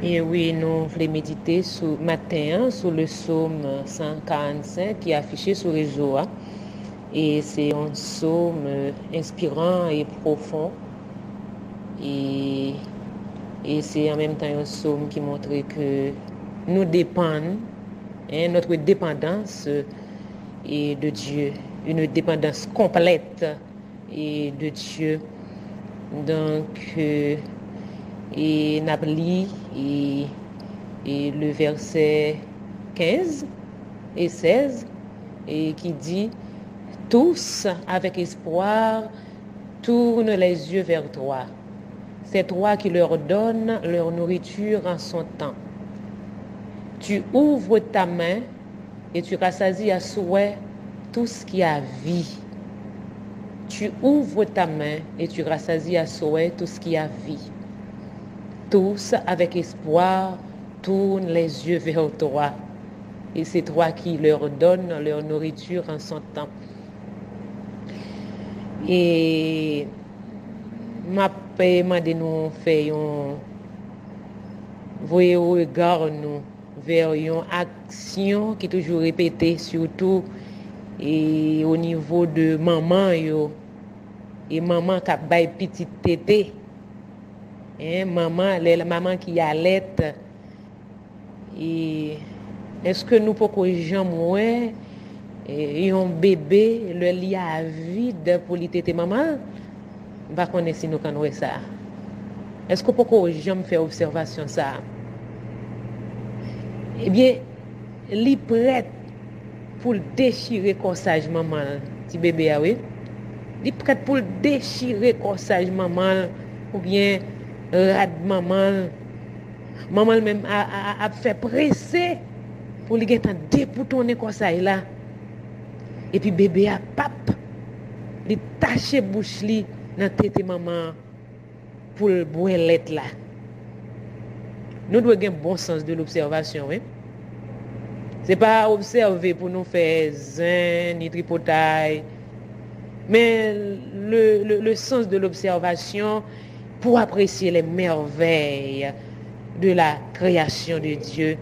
Et oui, nous voulons méditer sur matin sur le psaume 145 qui est affiché sur les réseau. Et c'est un psaume inspirant et profond. Et, et c'est en même temps un psaume qui montre que nous dépendons, notre dépendance est de Dieu, une dépendance complète et de Dieu. Donc, et Napoli et le verset 15 et 16 et qui dit tous avec espoir tournent les yeux vers toi. C'est toi qui leur donnes leur nourriture en son temps. Tu ouvres ta main et tu rassasies à souhait tout ce qui a vie. Tu ouvres ta main et tu rassasies à souhait tout ce qui a vie. Tous, avec espoir, tournent les yeux vers toi. Et c'est toi qui leur donnes leur nourriture en son temps. Et ma paiement de nous fait un voyez regard nous vers une action qui est toujours répétée, surtout et au niveau de maman yo. Et maman qui a bail petite tété. Maman, la maman qui allait. Et est-ce que nous pouvons jamais un bébé le lit à vide pour lui téter maman? Va connaître si nous connaissons ça. Est-ce que pouvons jamais faire observation ça? Eh bien, li prête pour déchirer corsage maman, petit bébé oui. Li prête pour déchirer corsage maman ou bien rad maman. Maman même a fait presser pour lui get déboutonner corsage là. Et puis bébé a pap li tacher bouche li dans tête maman pour le boilette là. Nous devons avoir un bon sens de l'observation, oui. C'est pas observer pour nous faire zin ni tripotaille, mais le sens de l'observation pour apprécier les merveilles de la création de Dieu,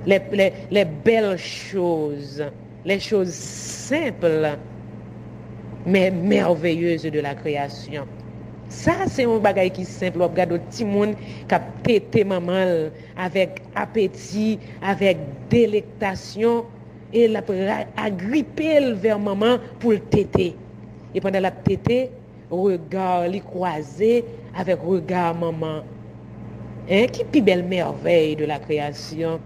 les belles choses, les choses simples mais merveilleuses de la création. Ça, c'est un bagage qui est simple. On regarde un petit monde qui a tété maman avec appétit, avec délectation, et il a agrippé vers maman pour le téter. Et pendant la tété, regard li croisé avec regard maman. Qui plus belle merveille de la création.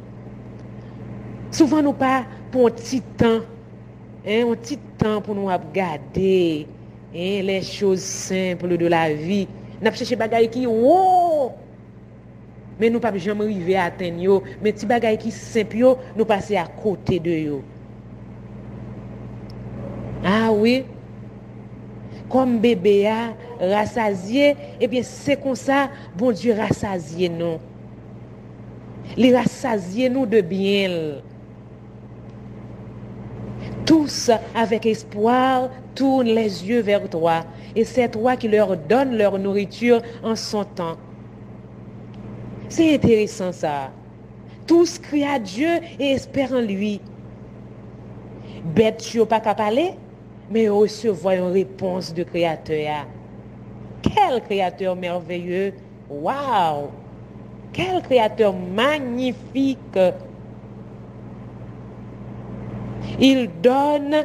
Souvent, nous pas pour un petit temps, un petit temps pour nous regarder. Les choses simples de la vie. Nous avons cherché des choses qui wow! Mais nous ne pouvons pas jamais arriver à atteindre. Mais les choses qui sont simples, nous passons à côté de eux. Ah oui? Comme bébé a rassasié, eh bien c'est comme ça, bon Dieu rassasié nous. Il rassasié nous de bien. Tous, avec espoir, tournent les yeux vers toi. Et c'est toi qui leur donnes leur nourriture en son temps. C'est intéressant ça. Tous crient à Dieu et espèrent en lui. Bête, tu n'as pas qu'à parler, mais recevoir une réponse de Créateur. Quel Créateur merveilleux! Waouh! Quel Créateur magnifique! Il donne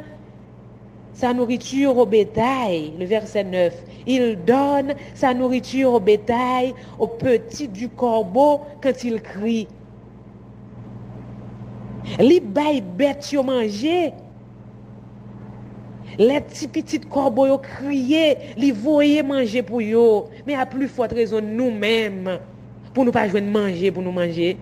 sa nourriture au bétail, le verset 9. Il donne sa nourriture au bétail, aux petits du corbeau quand il crie. Les bails bêtes yo manger. Les petits corbeaux yo crier, les voyer manger pour yo. Mais à plus forte raison nous-mêmes, pour nous pas joindre manger pour nous manger.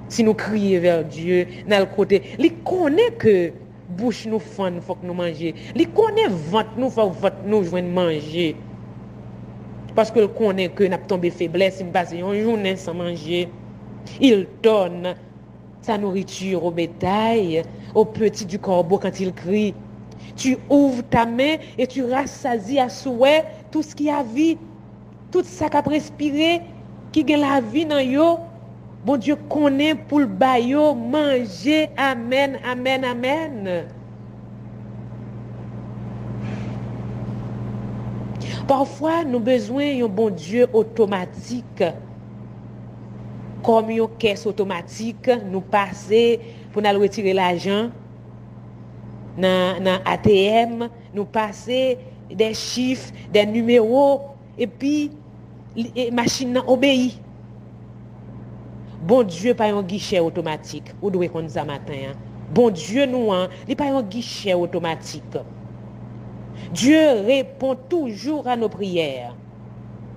Si nous crions vers Dieu, dans le côté, il connaît que bouche nous faim, il faut que nous mangions. Il connaît ventre nous, faut que nous joignent manger. Parce qu'il connaît que nous avons tombé faiblesse, il passe une journée sans manger. Il donne sa nourriture au bétail, au petit du corbeau quand il crie. Tu ouvres ta main et tu rassasies à souhait tout ce qui a vie, tout ça qui a respiré. qui gagne la vie dans yo, bon Dieu connaît pour le bayo manger. Amen, amen, amen. Parfois, nous avons besoin d'un bon Dieu automatique. Comme une caisse automatique, nous passer pour nous retirer l'argent dans ATM, nous passer des chiffres, des numéros, et puis la machine obéit. Bon Dieu, pas un guichet automatique. Vous devez connaître ça matin. Hein? Bon Dieu, nous, il pas un guichet automatique. Dieu répond toujours à nos prières,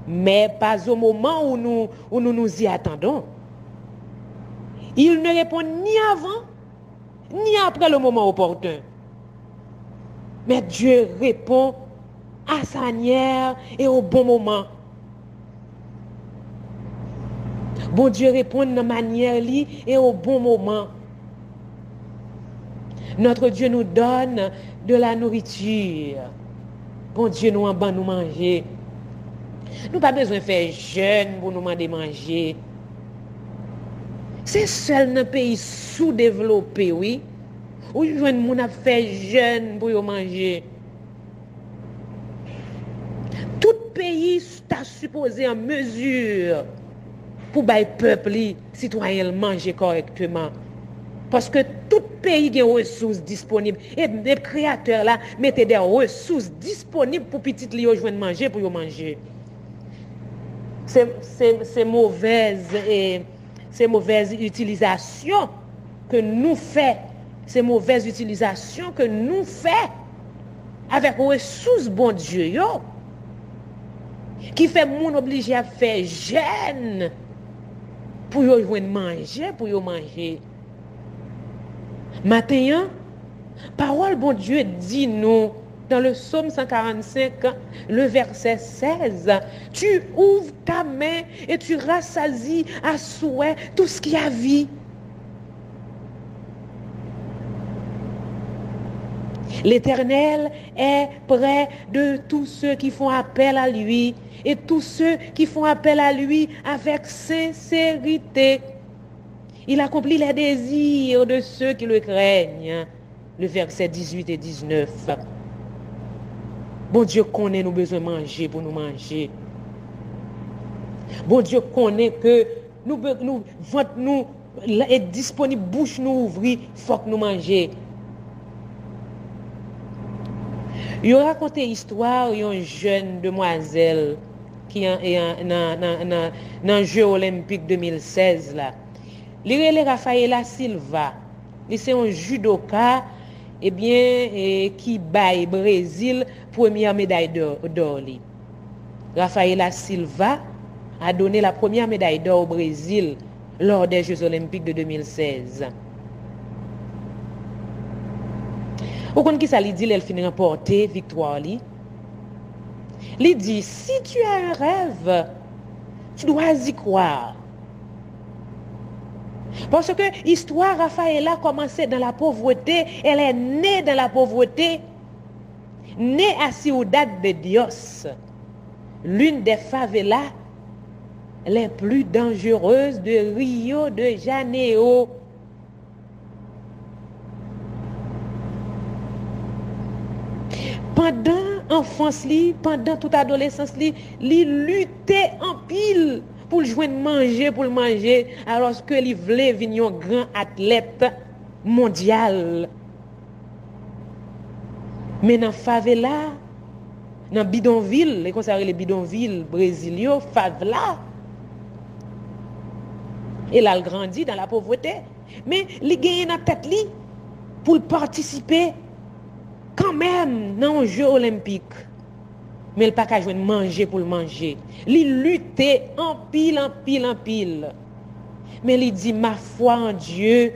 mais pas au moment où nous y attendons. Il ne répond ni avant, ni après le moment opportun. Mais Dieu répond à sa manière et au bon moment. Bon Dieu répond de manière et au bon moment. Notre Dieu nous donne de la nourriture. Bon Dieu nous en bas nous manger. Nous pas besoin de faire jeûne pour nous demander manger. C'est seul dans pays sous-développé, oui. Où les gens a fait jeûne pour manger. Tout pays est supposé en mesure pour que le peuple, les citoyens, manger correctement. Parce que tout pays a des ressources disponibles. Et les créateurs là mettent des ressources disponibles pour petits li yo joindre manger pour manger. C'est mauvaise utilisation que nous faisons. C'est mauvaise utilisation que nous faisons avec les ressources bon Dieu yo, qui fait moun obligé à faire jeûne pour yo joindre manger, pour yo manger. Matin, parole bon Dieu dit nous dans le psaume 145, le verset 16, tu ouvres ta main et tu rassasies à souhait tout ce qui a vie. L'Éternel est près de tous ceux qui font appel à lui et tous ceux qui font appel à lui avec sincérité. Il accomplit les désirs de ceux qui le craignent. Le verset 18 et 19. Bon Dieu connaît nos besoins de manger pour nous manger. Bon Dieu connaît que ventre nous est disponible, bouche nous ouvrir, il faut que nous mangions. Il a raconté l'histoire d'une jeune demoiselle qui est dans le Jeux olympiques 2016 là. Il Rafaela Silva, c'est un judoka qui baille Brésil première médaille d'or. Rafaela Silva a donné la première médaille d'or au Brésil lors des Jeux olympiques de 2016. Vous comprenez qui ça lui dit, elle finit remporter victoire li. Il dit si tu as un rêve, tu dois y croire. Parce que l'histoire Rafaela a commencé dans la pauvreté, elle est née dans la pauvreté, née à Ciudad de Dios, l'une des favelas les plus dangereuses de Rio de Janeiro. Pendant l'enfance, pendant toute adolescence, il luttait en pile pour joindre manger, pour le manger, alors que il voulait venir un grand athlète mondial. Mais dans la favela, dans bidonville, les considérés les bidonvilles brésiliens, favela, il a grandi dans la pauvreté, mais il gagne dans la tête pour participer quand même dans un jeu olympique. Mais il n'a pas qu'à jouer manger pour le manger. Il luttait en pile, en pile, en pile. Mais il dit ma foi en Dieu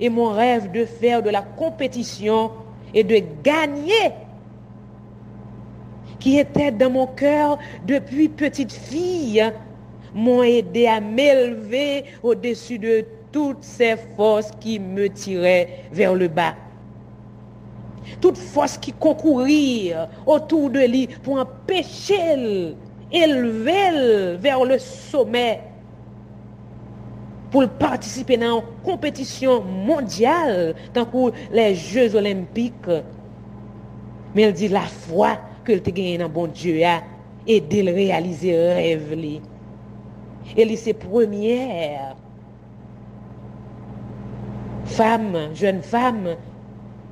et mon rêve de faire de la compétition et de gagner qui était dans mon cœur depuis petite fille m'ont aidé à m'élever au-dessus de toutes ces forces qui me tiraient vers le bas. Toute force qui concourir autour de lui pour empêcher élever vers le sommet pour participer dans une compétition mondiale, tant que les Jeux olympiques. Mais elle dit la foi que elle te gagne dans bon Dieu a aidé à réaliser rêve li. Elle c'est première femme, jeune femme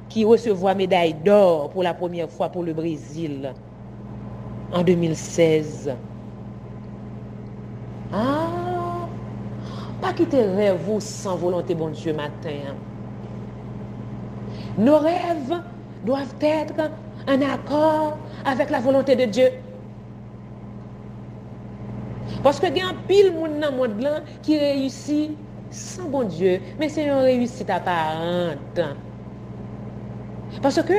qui recevra médaille d'or pour la première fois pour le Brésil en 2016. Ah, pas quitter rêve vous sans volonté bon Dieu matin. Nos rêves doivent être en accord avec la volonté de Dieu. Parce que il y a un pile monde dans le monde là qui réussit sans bon Dieu, mais c'est une réussite apparente. Parce que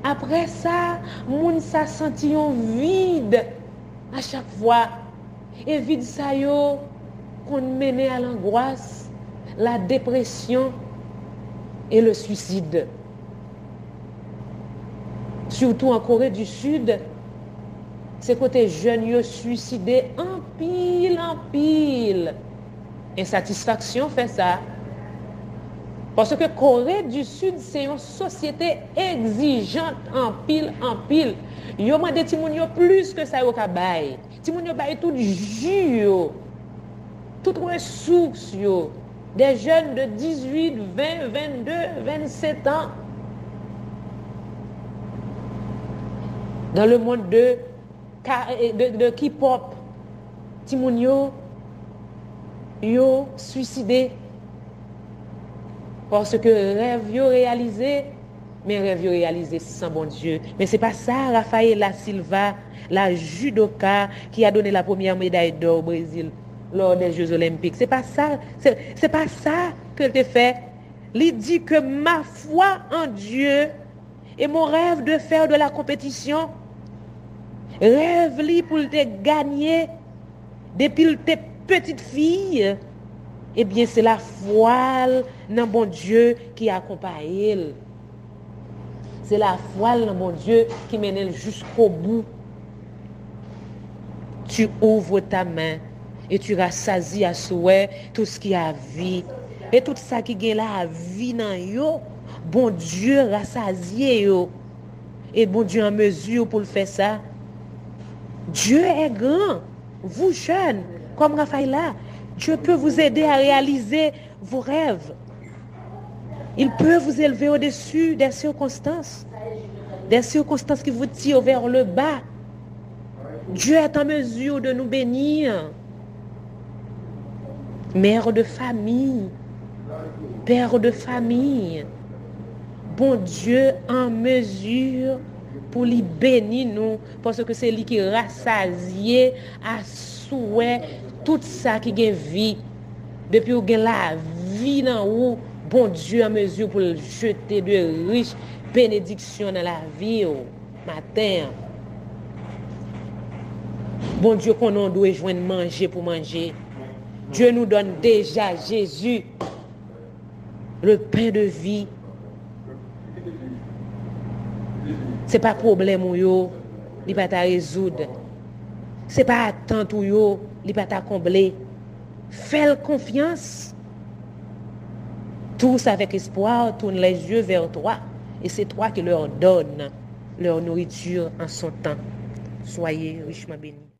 après ça, moun ça senti un vide à chaque fois. Et vide ça yo qu'on mène à l'angoisse, la dépression et le suicide. Surtout en Corée du Sud, c'est côté jeunes yo suicidé en pile. Insatisfaction fait ça. Parce que Corée du Sud, c'est une société exigeante en pile. Yo mande ti moun yo plus que ça yo ka bay. Ti moun yo bay tout jus yo. Toute ressources yo. Des jeunes de 18, 20, 22, 27 ans. Dans le monde de K-pop, ti moun yo suicidé. Parce que rêve yo réalisé, mais rêve yo réalisé sans bon Dieu. Mais c'est pas ça, Rafaela Silva, la judoka qui a donné la première médaille d'or au Brésil lors des Jeux olympiques. C'est pas ça, c'est pas ça qu'elle te fait. Il dit que ma foi en Dieu et mon rêve de faire de la compétition, rêve li pour te gagner depuis tes petites filles. Eh bien, c'est la foi dans bon Dieu qui accompagne elle. C'est la foi dans bon Dieu qui mène elle jusqu'au bout. Tu ouvres ta main et tu rassasies à souhait tout ce qui a vie. Et tout ça qui gagne la vie dans yo, bon Dieu rassasie yo. Et bon Dieu en mesure pour le faire ça. Dieu est grand. Vous jeunes, comme Rafaela, Dieu peut vous aider à réaliser vos rêves. Il peut vous élever au-dessus des circonstances qui vous tirent vers le bas. Dieu est en mesure de nous bénir. Mère de famille, père de famille, bon Dieu en mesure pour lui bénir nous, parce que c'est lui qui rassasie à souhait tout ça qui gagne vie. Depuis qu'il gagne la vie dans où, bon Dieu en mesure pour jeter de riches bénédictions dans la vie au matin. Bon Dieu qu'on en doit joindre manger pour manger. Dieu nous donne déjà Jésus, le pain de vie. C'est pas problème ou yo, il pas ta résoudre. C'est pas attente ou yo, il pas ta combler. Fais confiance. Tous avec espoir tournent les yeux vers toi et c'est toi qui leur donne leur nourriture en son temps. Soyez richement bénis.